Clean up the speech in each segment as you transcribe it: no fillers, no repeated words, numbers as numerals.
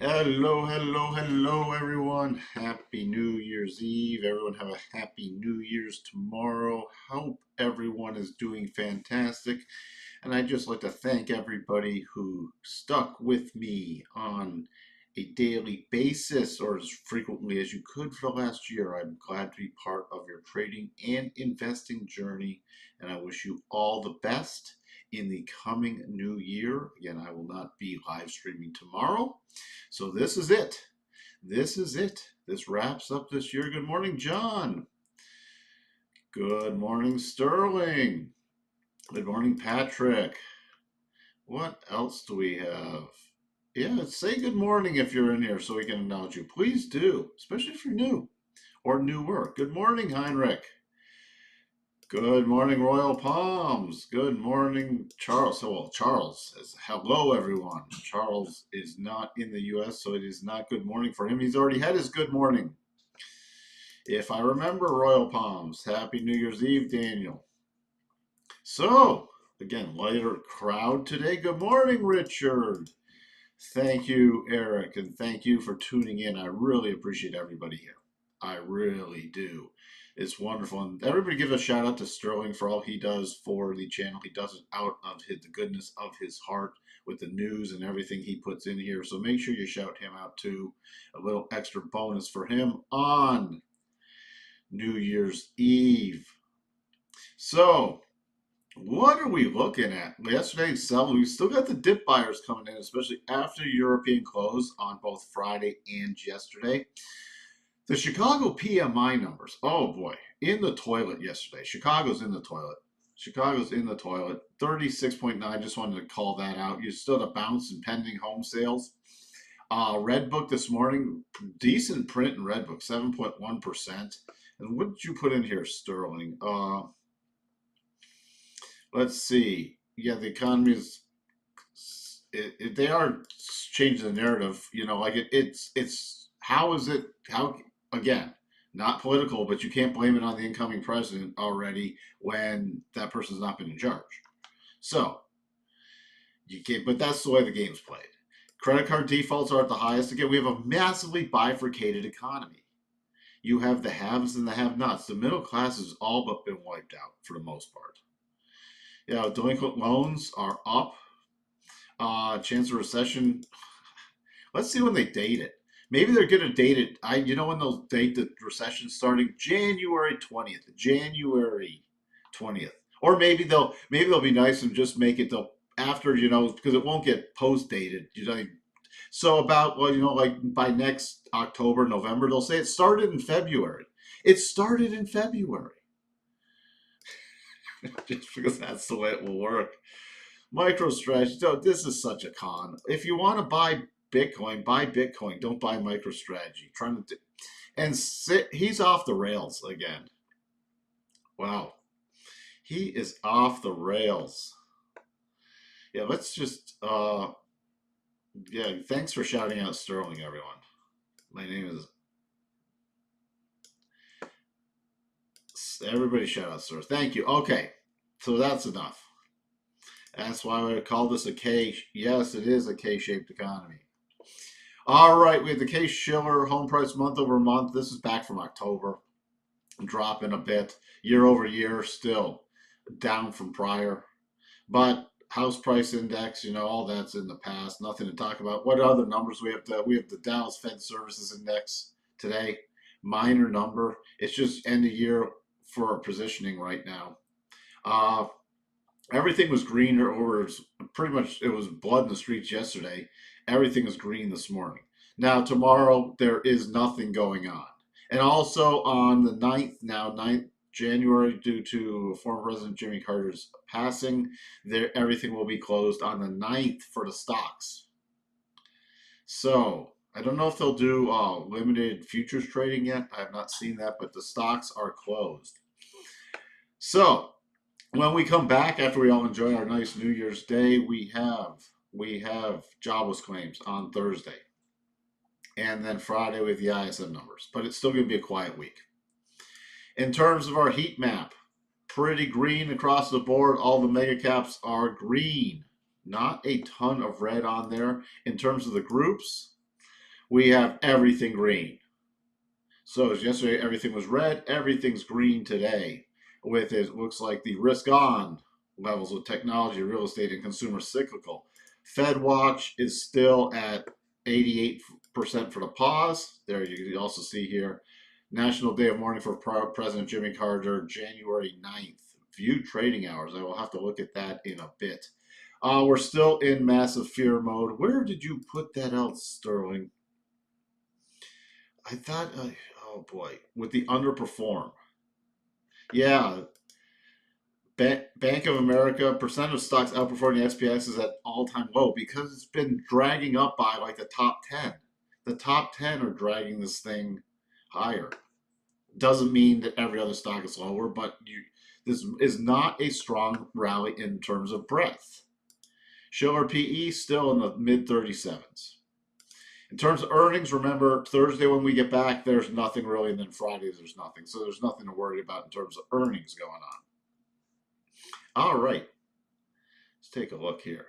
Hello, hello, hello, everyone. Happy New Year's Eve. Everyone have a happy New Year's tomorrow. Hope everyone is doing fantastic. And I'd just like to thank everybody who stuck with me on a daily basis or as frequently as you could for the last year. I'm glad to be part of your trading and investing journey. And I wish you all the best in the coming new year. Again, I will not be live streaming tomorrow. So this is it. This is it. This wraps up this year. Good morning, John. Good morning, Sterling. Good morning, Patrick. What else do we have? Yeah, say good morning if you're in here so we can acknowledge you. Please do, especially if you're new or newer. Good morning, Heinrich. Good morning, Royal Palms. Good morning, Charles. Oh, well, Charles says hello, everyone. Charles is not in the U.S., so it is not good morning for him. He's already had his good morning. If I remember, Royal Palms. Happy New Year's Eve, Daniel. So, again, lighter crowd today. Good morning, Richard. Thank you, Eric, and thank you for tuning in. I really appreciate everybody here. I really do. It's wonderful. And everybody give a shout out to Sterling for all he does for the channel. He does it out of the goodness of his heart with the news and everything he puts in here. So make sure you shout him out too. A little extra bonus for him on New Year's Eve. So, what are we looking at? Yesterday, we still got the dip buyers coming in, especially after European close on both Friday and yesterday. The Chicago PMI numbers, oh boy, in the toilet yesterday. Chicago's in the toilet. Chicago's in the toilet. 36.9, just wanted to call that out. You still had a bounce in pending home sales. Redbook this morning, decent print in Redbook, 7.1%. And what did you put in here, Sterling? Let's see. Yeah, the economy is. They are changing the narrative. You know, like it's how is it how again not political, but you can't blame it on the incoming president already when that person's not been in charge. So you can't. But that's the way the game's played. Credit card defaults are at the highest again. We have a massively bifurcated economy. You have the haves and the have-nots. The middle class has all but been wiped out for the most part. Yeah, delinquent loans are up. Chance of recession. Let's see when they date it. Maybe they're gonna date it. You know when they'll date the recession starting January 20th. January 20th. Or maybe they'll be nice and just make it after, because it won't get post dated. So about like by next October, November, they'll say it started in February. It started in February. Just because that's the way it will work. MicroStrategy. Oh, this is such a con. If you want to buy Bitcoin, buy Bitcoin. Don't buy MicroStrategy. He's off the rails again. Wow, he is off the rails. Yeah, let's just. Yeah, thanks for shouting out Sterling, everyone. My name is. Everybody shout out Sterling. Thank you. Okay, so that's enough. That's why we call this a K. Yes, it is a K-shaped economy. All right, we have the Case-Shiller home price month over month. This is back from October, dropping a bit. Year over year, still down from prior. But house price index, all that's in the past. Nothing to talk about. What other numbers we have? We have the Dallas Fed Services Index today. Minor number. It's just end of year for our positioning right now. Everything was green, or pretty much it was blood in the streets yesterday. Everything is green this morning. Now, tomorrow, there is nothing going on. And also on the 9th January, due to former President Jimmy Carter's passing, everything will be closed on the 9th for the stocks. So, I don't know if they'll do limited futures trading yet. I have not seen that, but the stocks are closed. So, when we come back after we all enjoy our nice New Year's Day, we have jobless claims on Thursday. And then Friday with the ISM numbers. But it's still going to be a quiet week. In terms of our heat map, pretty green across the board. All the mega caps are green. Not a ton of red on there. In terms of the groups, we have everything green. So as yesterday, everything was red. Everything's green today. With it looks like the risk on levels with technology, real estate, and consumer cyclical. Fed watch is still at 88% for the pause. There you can also see here. National Day of Mourning for President Jimmy Carter, January 9th. View trading hours. I will have to look at that in a bit. We're still in massive fear mode. Where did you put that else, Sterling? I thought, oh boy, with the underperform. Yeah, Bank of America percent of stocks outperforming the SPX is at all-time low because it's been dragging up by like the top 10. The top 10 are dragging this thing higher. Doesn't mean that every other stock is lower, but this is not a strong rally in terms of breadth. Schiller PE still in the mid 37s. In terms of earnings, remember Thursday when we get back, there's nothing really, and then Friday there's nothing. So there's nothing to worry about in terms of earnings going on. All right, let's take a look here.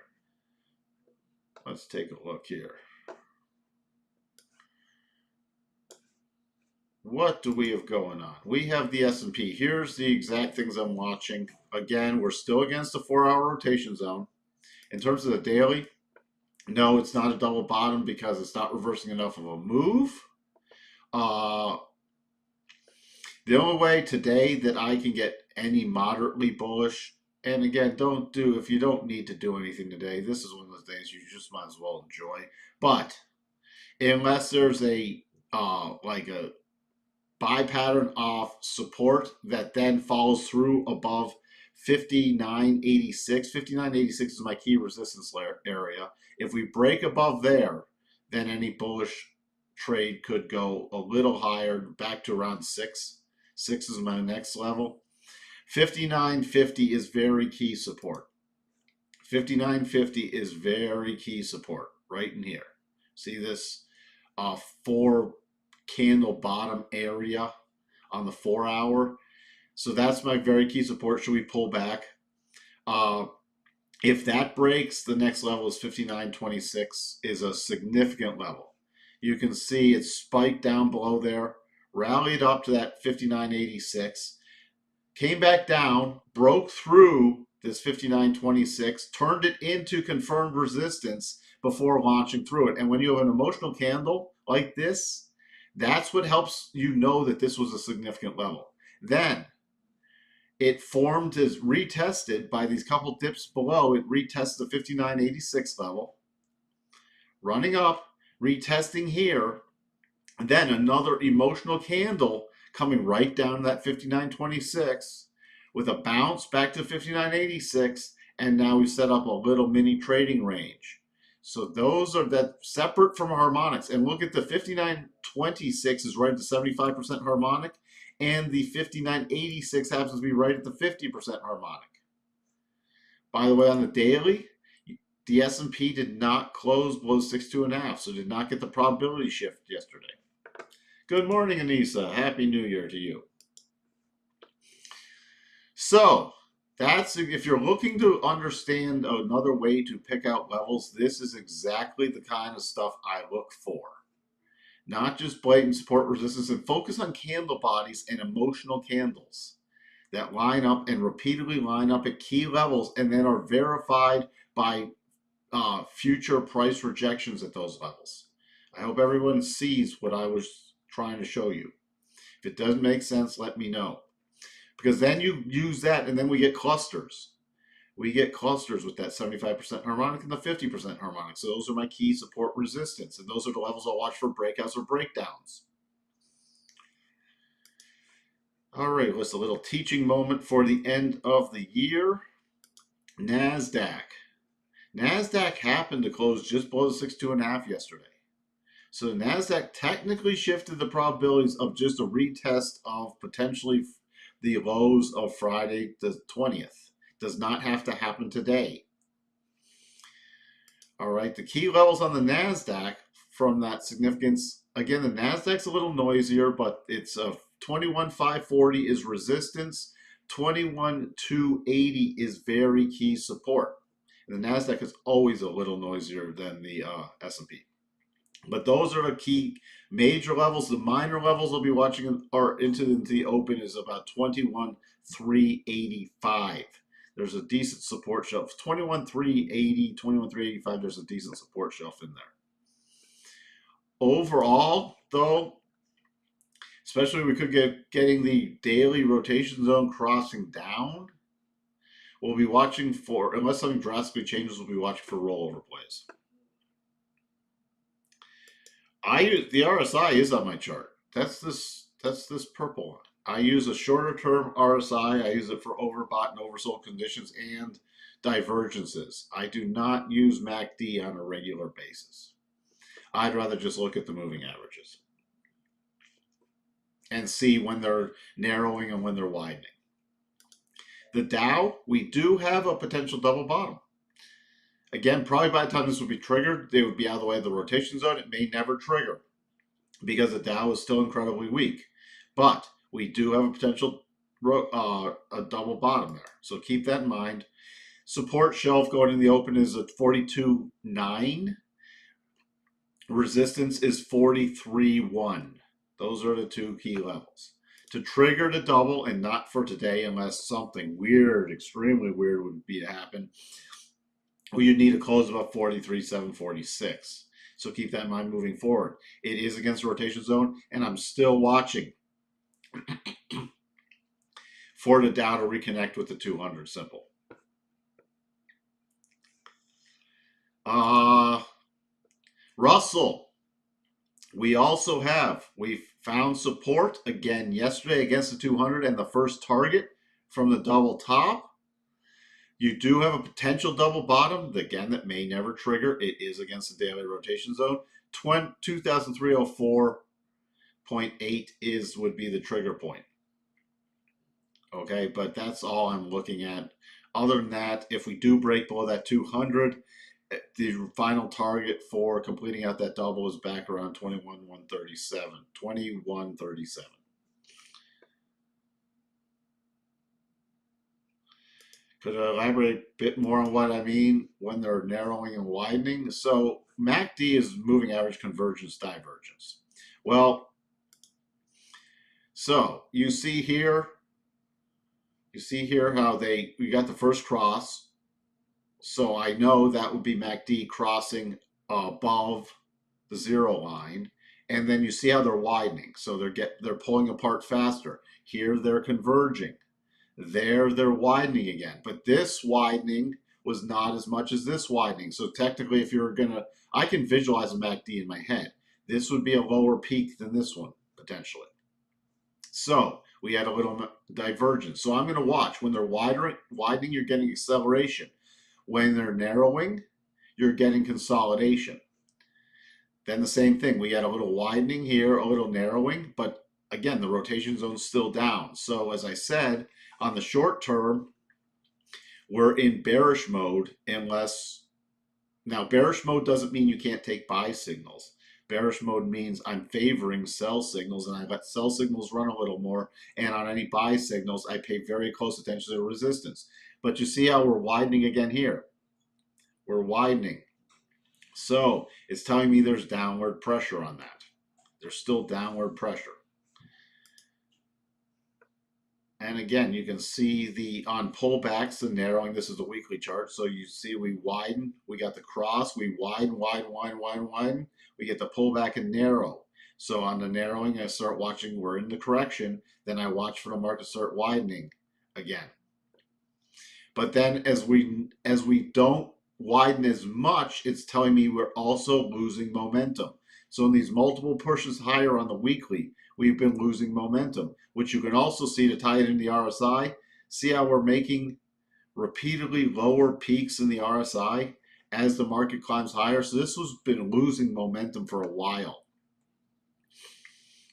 Let's take a look here. What do we have going on? We have the S&P. Here's the exact things I'm watching. Again, we're still against the 4-hour rotation zone. In terms of the daily, no, it's not a double bottom because it's not reversing enough of a move. The only way today that I can get any moderately bullish, and again, if you don't need to do anything today, this is one of those days you just might as well enjoy. But unless there's a like a buy pattern off support that then follows through above 59.86. 59.86 is my key resistance area. If we break above there, then any bullish trade could go a little higher, back to around 6. 6 is my next level. 59.50 is very key support. 59.50 is very key support right in here. See this 4 candle bottom area on the 4-hour. So that's my very key support. Should we pull back? If that breaks, the next level is 59.26 is a significant level. You can see it spiked down below there, rallied up to that 59.86, came back down, broke through this 59.26, turned it into confirmed resistance before launching through it. And when you have an emotional candle like this, that's what helps you know that this was a significant level. Then it formed as retested by these couple dips below. It retests the 59.86 level, running up, retesting here, and then another emotional candle coming right down that 59.26 with a bounce back to 59.86, and now we set up a little mini trading range. So those are that separate from harmonics. And look at the 59.26 is right at the 75% harmonic, and the 59.86 happens to be right at the 50% harmonic. By the way, on the daily, the S&P did not close below 62.5, so did not get the probability shift yesterday. Good morning, Anissa. Happy New Year to you. So that's, if you're looking to understand another way to pick out levels, this is exactly the kind of stuff I look for. Not just blatant support resistance, and focus on candle bodies and emotional candles that line up and repeatedly line up at key levels and then are verified by future price rejections at those levels. I hope everyone sees what I was trying to show you. If it doesn't make sense, let me know. Because then you use that and then we get clusters. We get clusters with that 75% harmonic and the 50% harmonic. So those are my key support resistance. And those are the levels I'll watch for breakouts or breakdowns. All right, what's a little teaching moment for the end of the year? NASDAQ. NASDAQ happened to close just below the 62.5 yesterday. So the NASDAQ technically shifted the probabilities of just a retest of potentially the lows of Friday the 20th. Does not have to happen today. All right, the key levels on the NASDAQ from that significance, again, the NASDAQ's a little noisier, but it's a 21,540 is resistance, 21,280 is very key support. And the NASDAQ is always a little noisier than the S&P. But those are the key major levels. The minor levels we'll be watching are into the open is about 21,385. There's a decent support shelf. 21,380, 21,385. There's a decent support shelf in there. Overall, though, especially we could get getting the daily rotation zone crossing down. We'll be watching for, unless something drastically changes, we'll be watching for rollover plays. The RSI is on my chart. That's this purple one. I use a shorter term RSI. I use it for overbought and oversold conditions and divergences. I do not use MACD on a regular basis. I'd rather just look at the moving averages and see when they're narrowing and when they're widening. The Dow, we do have a potential double bottom. Again, probably by the time this would be triggered, they would be out of the way of the rotation zone. It may never trigger because the Dow is still incredibly weak. But we do have a potential a double bottom there. So keep that in mind. Support shelf going in the open is at 42.9. Resistance is 43.1. Those are the two key levels. To trigger the double, and not for today unless something weird, extremely weird would be to happen, well, you need to close about 43.746. So keep that in mind moving forward. It is against the rotation zone, and I'm still watching for the Dow to reconnect with the 200 simple. Russell, we found support again yesterday against the 200 and the first target from the double top. You do have a potential double bottom, again, that may never trigger. It is against the daily rotation zone. 2,304.8 would be the trigger point. Okay, but that's all I'm looking at. Other than that, if we do break below that 200, the final target for completing out that double is back around 21,137. 21,137. Could I elaborate a bit more on what I mean when they're narrowing and widening? So MACD is moving average convergence divergence. Well, so you see here how we got the first cross. So I know that would be MACD crossing above the zero line. And then you see how they're widening. So they're pulling apart faster. Here they're converging. There they're widening again. But this widening was not as much as this widening. So technically, if you're gonna, I can visualize a MACD in my head. This would be a lower peak than this one, potentially. So we had a little divergence. So I'm going to watch. When they're widening, you're getting acceleration. When they're narrowing, you're getting consolidation. Then the same thing. We had a little widening here, a little narrowing, but again, the rotation zone's still down. So as I said, on the short term, we're in bearish mode unless, now bearish mode doesn't mean you can't take buy signals. Bearish mode means I'm favoring sell signals, and I let sell signals run a little more, and on any buy signals, I pay very close attention to resistance. But you see how we're widening again here. We're widening. So it's telling me there's downward pressure on that. There's still downward pressure. And again, you can see on pullbacks, the narrowing. This is the weekly chart. So you see we widen. We got the cross. We widen. We get the pullback and narrow. So on the narrowing, I start watching. We're in the correction. Then I watch for the market start widening again. But then as we don't widen as much, it's telling me we're also losing momentum. So in these multiple pushes higher on the weekly, we've been losing momentum, which you can also see to tie it in the RSI. See how we're making repeatedly lower peaks in the RSI as the market climbs higher. So this has been losing momentum for a while.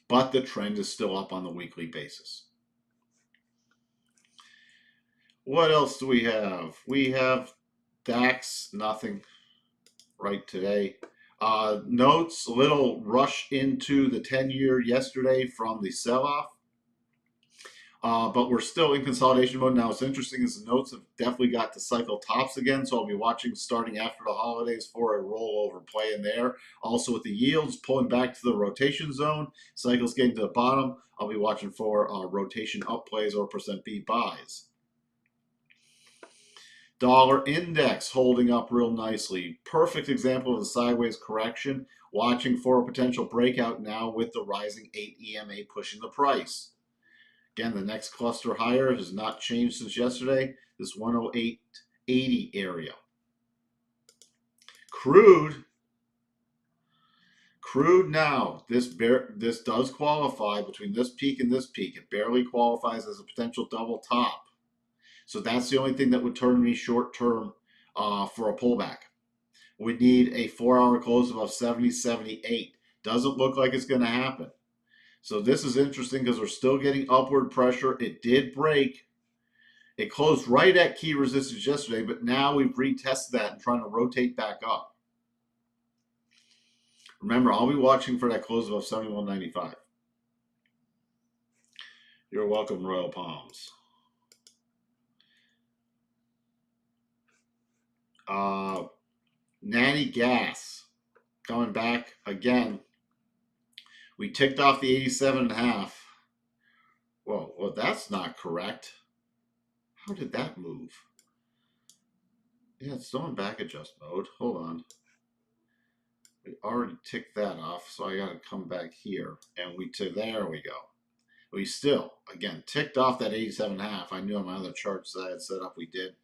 But the trend is still up on the weekly basis. What else do we have? We have DAX, nothing right today. Notes, a little rush into the 10-year yesterday from the sell-off. But we're still in consolidation mode. Now, what's interesting is the notes have definitely got to cycle tops again. So I'll be watching starting after the holidays for a rollover play in there. Also with the yields pulling back to the rotation zone, cycles getting to the bottom, I'll be watching for rotation up plays or percent B buys. Dollar index holding up real nicely. Perfect example of a sideways correction. Watching for a potential breakout now with the rising 8 EMA pushing the price. Again, the next cluster higher has not changed since yesterday. This 108.80 area. Crude now. This does qualify between this peak and this peak. It barely qualifies as a potential double top. So that's the only thing that would turn me short term for a pullback. We need a 4-hour close above 70.78. Doesn't look like it's going to happen. So this is interesting because we're still getting upward pressure. It did break. It closed right at key resistance yesterday, but now we've retested that and trying to rotate back up. Remember, I'll be watching for that close above 71.95. You're welcome, Royal Palms. Natty Gas coming back again. We ticked off the 87.5. Well, that's not correct. How did that move? Yeah, it's still in back adjust mode. Hold on. We already ticked that off, so I got to come back here. And there we go. We still, again, ticked off that 87.5. I knew on my other charts that I had set up we did.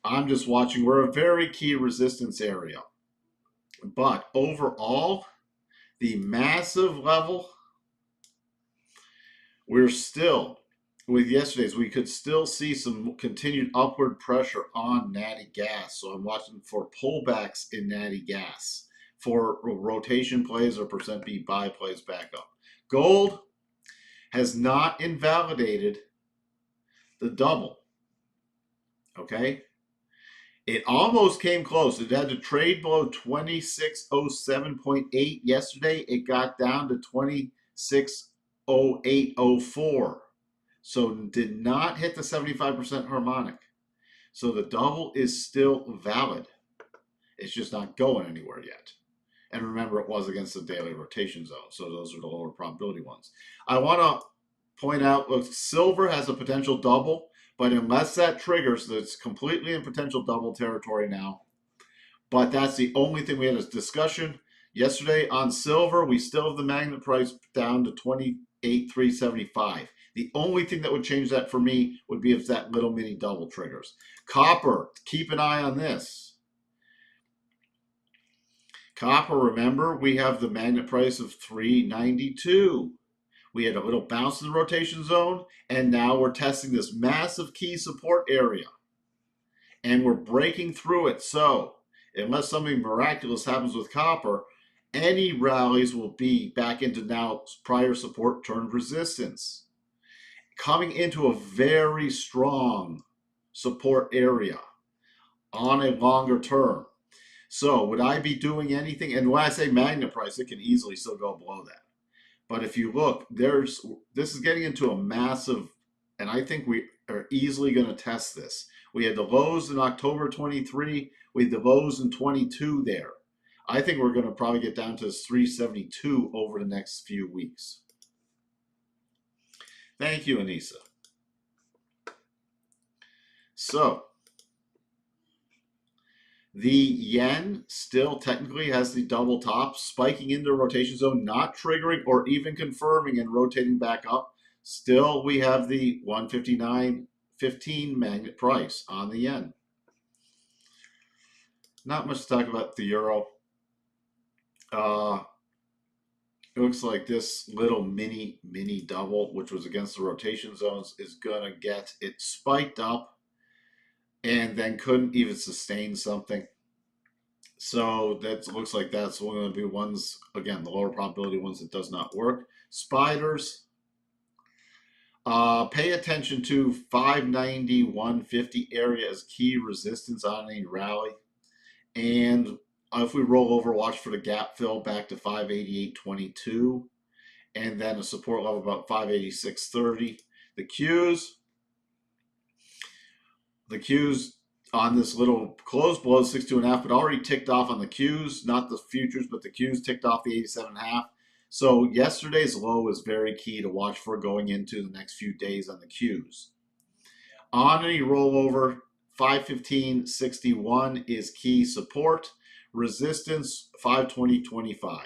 I'm just watching. We're a very key resistance area. But overall, the massive level, we're still, with yesterday's, we could still see some continued upward pressure on Natty Gas. So I'm watching for pullbacks in Natty Gas for rotation plays or percent B buy plays back up. Gold has not invalidated the double. Okay? It almost came close. It had to trade below 2607.8 yesterday. It got down to 2608.04. So did not hit the 75% harmonic. So the double is still valid. It's just not going anywhere yet. And remember, it was against the daily rotation zone. So those are the lower probability ones. I want to point out, look, silver has a potential double. But unless that triggers, it's completely in potential double territory now. But that's the only thing we had a discussion. Yesterday on silver, we still have the magnet price down to 28,375. The only thing that would change that for me would be if that little mini double triggers. Copper, keep an eye on this. Copper, remember, we have the magnet price of 392. We had a little bounce in the rotation zone, and now we're testing this massive key support area. And we're breaking through it. So, unless something miraculous happens with copper, any rallies will be back into now prior support turned resistance. Coming into a very strong support area on a longer term. So, would I be doing anything? And when I say magnet price, it can easily still go below that. But if you look, this is getting into a massive, and I think we are easily going to test this. We had the lows in October 23. We had the lows in 22 there. I think we're going to probably get down to 372 over the next few weeks. Thank you, Anissa. So, the yen still technically has the double top, spiking into rotation zone, not triggering or even confirming and rotating back up. Still, we have the 159.15 magnet price on the yen. Not much to talk about the euro. It looks like this little mini double, which was against the rotation zones, is going to get it spiked up and then couldn't even sustain something. So that looks like that's one of the ones, again, the lower probability ones that does not work. Spiders, pay attention to 590, 150 area as key resistance on a rally. And if we roll over, watch for the gap fill back to 588.22. And then a support level about 586.30. The Qs on this little close below 62.5, but already ticked off on the Qs, not the futures, but the Qs ticked off the 87.5. So yesterday's low is very key to watch for going into the next few days on the Qs. On any rollover, 515.61 is key support. Resistance, 520.25.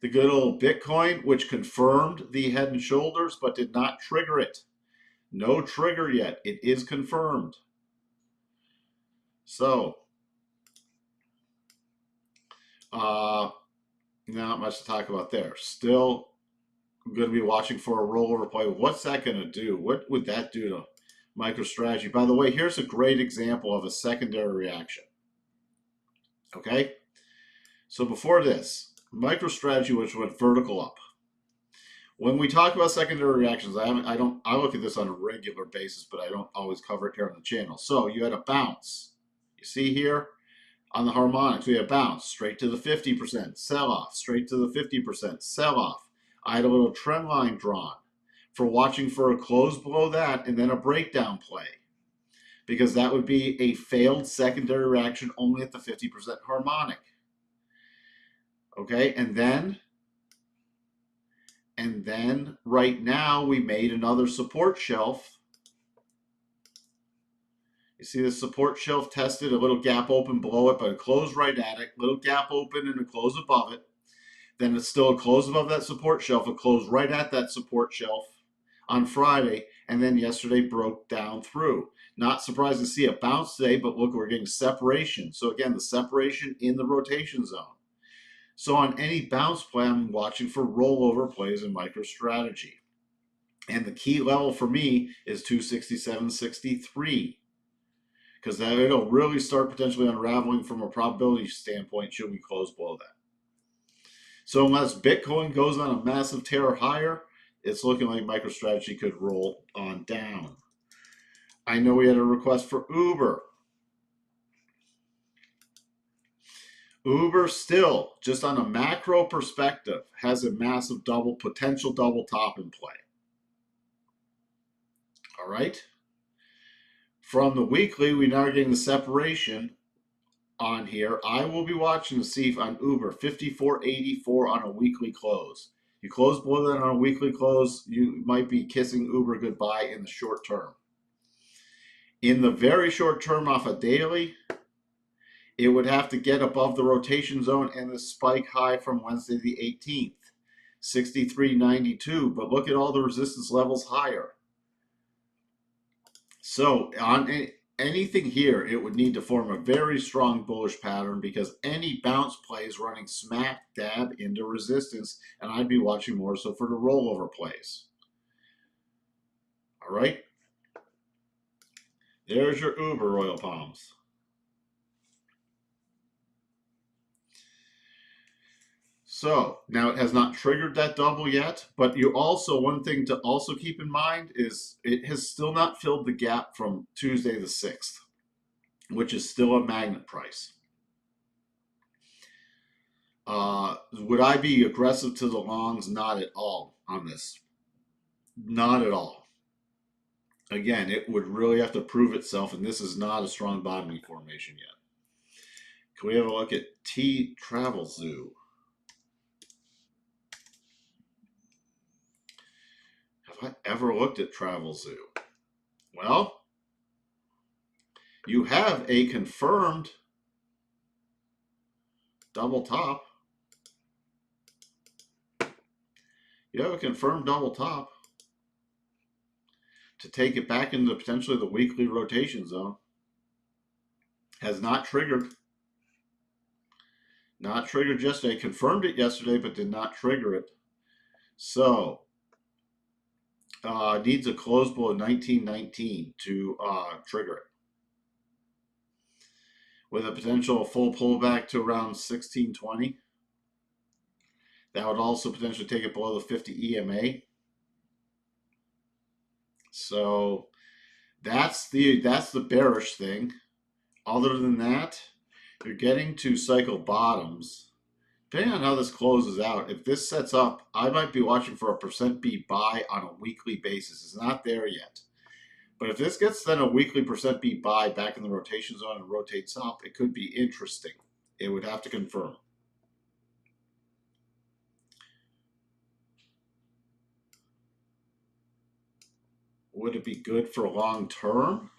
The good old Bitcoin, which confirmed the head and shoulders, but did not trigger it. No trigger yet. It is confirmed. So, not much to talk about there. Still going to be watching for a rollover play. What's that going to do? What would that do to MicroStrategy? By the way, here's a great example of a secondary reaction. Okay? So before this, MicroStrategy, which went vertical up. When we talk about secondary reactions, I look at this on a regular basis, but I don't always cover it here on the channel. So you had a bounce. You see here on the harmonics, we had a bounce straight to the 50%, sell off, straight to the 50%, sell off. I had a little trend line drawn for watching for a close below that and then a breakdown play, because that would be a failed secondary reaction only at the 50% harmonic. Okay, and then right now we made another support shelf. You see the support shelf tested, a little gap open below it, but it closed right at it. Little gap open and a close above it. Then it's still a close above that support shelf. It closed right at that support shelf on Friday, and then yesterday broke down through. Not surprised to see a bounce today, but look, we're getting separation. So again, the separation in the rotation zone. So on any bounce play, I'm watching for rollover plays in MicroStrategy. And the key level for me is 267.63, because that it'll really start potentially unraveling from a probability standpoint should we close below that. So unless Bitcoin goes on a massive tear higher, it's looking like MicroStrategy could roll on down. I know we had a request for Uber. Uber still, just on a macro perspective, has a massive potential double top in play. All right. From the weekly, we now are getting the separation on here. I will be watching to see if on Uber 54.84 on a weekly close. You close below that on a weekly close, you might be kissing Uber goodbye in the short term. In the very short term off a daily, it would have to get above the rotation zone and the spike high from Wednesday the 18th, 63.92. But look at all the resistance levels higher. So on anything here, it would need to form a very strong bullish pattern, because any bounce play is running smack dab into resistance, and I'd be watching more so for the rollover plays. All right. There's your Uber, Royal Palms. So now it has not triggered that double yet, but you also, one thing to also keep in mind is it has still not filled the gap from Tuesday the 6th, which is still a magnet price. Would I be aggressive to the longs? Not at all on this. Not at all. Again, it would really have to prove itself, and this is not a strong bottoming formation yet. Can we have a look at T Travel Zoo? Have I ever looked at Travel Zoo? Well, you have a confirmed double top. You have a confirmed double top to take it back into potentially the weekly rotation zone. Has not triggered. Not triggered yesterday. Confirmed it yesterday, but did not trigger it. So, needs a close below 1919 to trigger it. With a potential full pullback to around 1620. That would also potentially take it below the 50 EMA. So that's the bearish thing. Other than that, you're getting to cycle bottoms depending on how this closes out, if this sets up, I might be watching for a percent B buy on a weekly basis. It's not there yet. But if this gets then a weekly percent B buy back in the rotation zone and rotates up, it could be interesting. It would have to confirm. Would it be good for long term?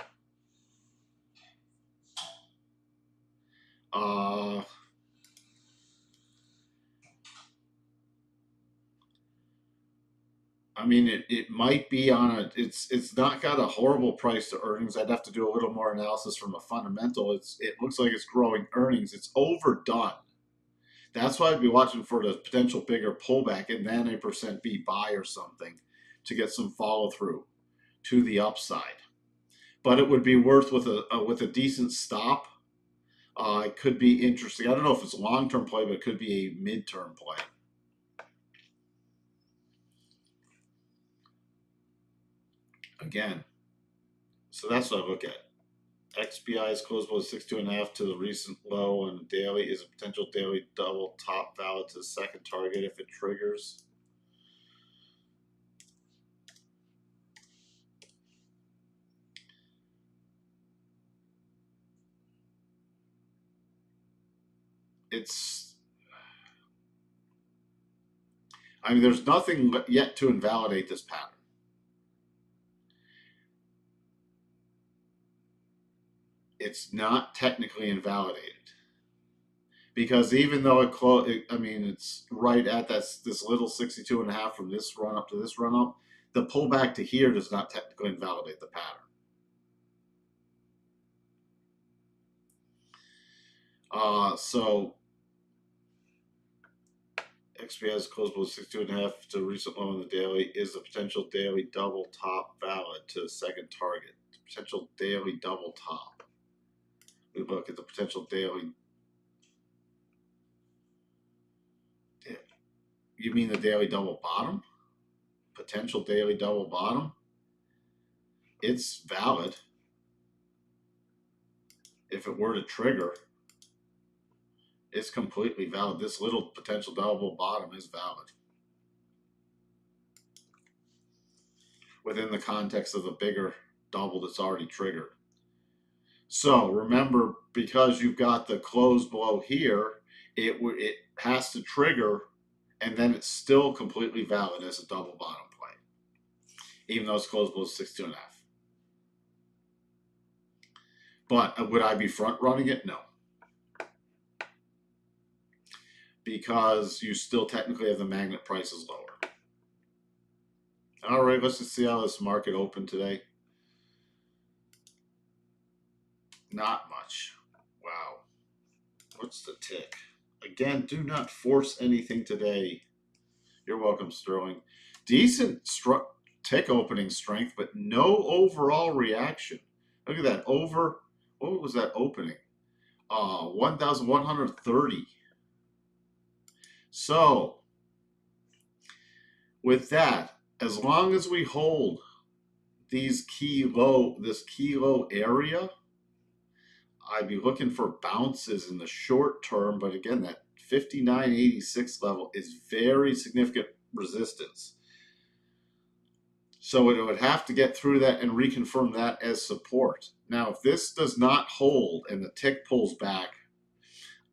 I mean, it might be on a. It's not got a horrible price to earnings. I'd have to do a little more analysis from a fundamental. It looks like it's growing earnings. It's overdone. That's why I'd be watching for the potential bigger pullback and then a percent B buy or something to get some follow through to the upside. But it would be worth with a decent stop. It could be interesting. I don't know if it's a long term play, but it could be a midterm play. Again, so that's what I look at. XPI is closed below 62.5 to the recent low, and daily is a potential daily double top valid to the second target if it triggers. I mean, there's nothing yet to invalidate this pattern. It's not technically invalidated because even though it's right at this little 62.5 from this run up to this run up, the pullback to here does not technically invalidate the pattern. So XPI is closed below 62.5 to recent low in the daily. Is the potential daily double top valid to the second target? The potential daily double top. We look at the potential daily. You mean the daily double bottom? Potential daily double bottom? It's valid. If it were to trigger, it's completely valid. This little potential double bottom is valid within the context of the bigger double that's already triggered. So remember, because you've got the close below here, it has to trigger, and then it's still completely valid as a double bottom play, even though it's closed below 62.5. But would I be front running it? No. Because you still technically have the magnet prices lower. All right, let's just see how this market opened today. Not much. Wow. What's the tick? Again, do not force anything today. You're welcome, Sterling. Decent tick opening strength, but no overall reaction. Look at that. What was that opening? 1,130. So, with that, as long as we hold this key low area, I'd be looking for bounces in the short term. But again, that 59.86 level is very significant resistance. So it would have to get through that and reconfirm that as support. Now, if this does not hold and the tick pulls back,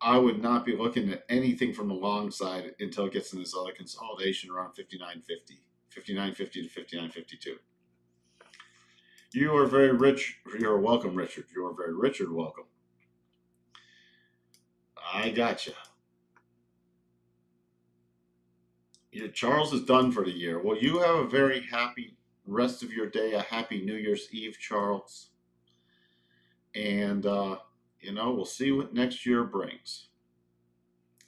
I would not be looking at anything from the long side until it gets in this other consolidation around 59.50, 59.50 to 59.52. You are very rich. You're welcome, Richard. You are very Richard. Welcome. I gotcha. Charles is done for the year. Well, you have a very happy rest of your day. A happy New Year's Eve, Charles. And, we'll see what next year brings.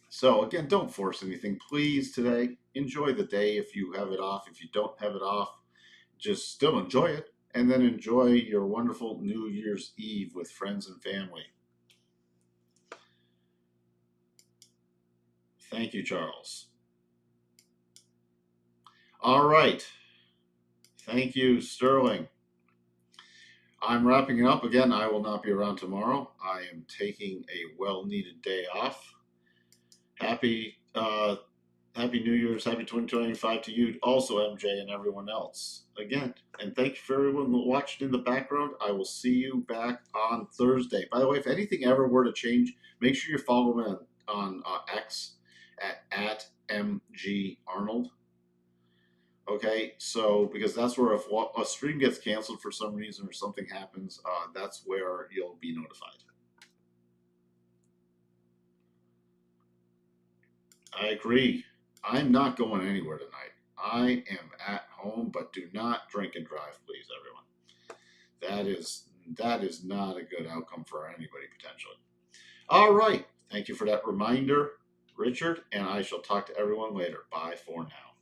So, again, don't force anything, please, today. Enjoy the day if you have it off. If you don't have it off, just still enjoy it. And then enjoy your wonderful New Year's Eve with friends and family. Thank you, Charles. All right. Thank you, Sterling. I'm wrapping it up. Again, I will not be around tomorrow. I am taking a well-needed day off. Happy Happy New Year's, happy 2025 to you also, MJ, and everyone else. Again, and thank you for everyone watching in the background. I will see you back on Thursday. By the way, if anything ever were to change, make sure you follow me on X at MG Arnold. Okay, so because that's where if a stream gets canceled for some reason or something happens, that's where you'll be notified. I agree. I'm not going anywhere tonight. I am at home, but do not drink and drive, please, everyone. That is not a good outcome for anybody potentially. All right. Thank you for that reminder, Richard, and I shall talk to everyone later. Bye for now.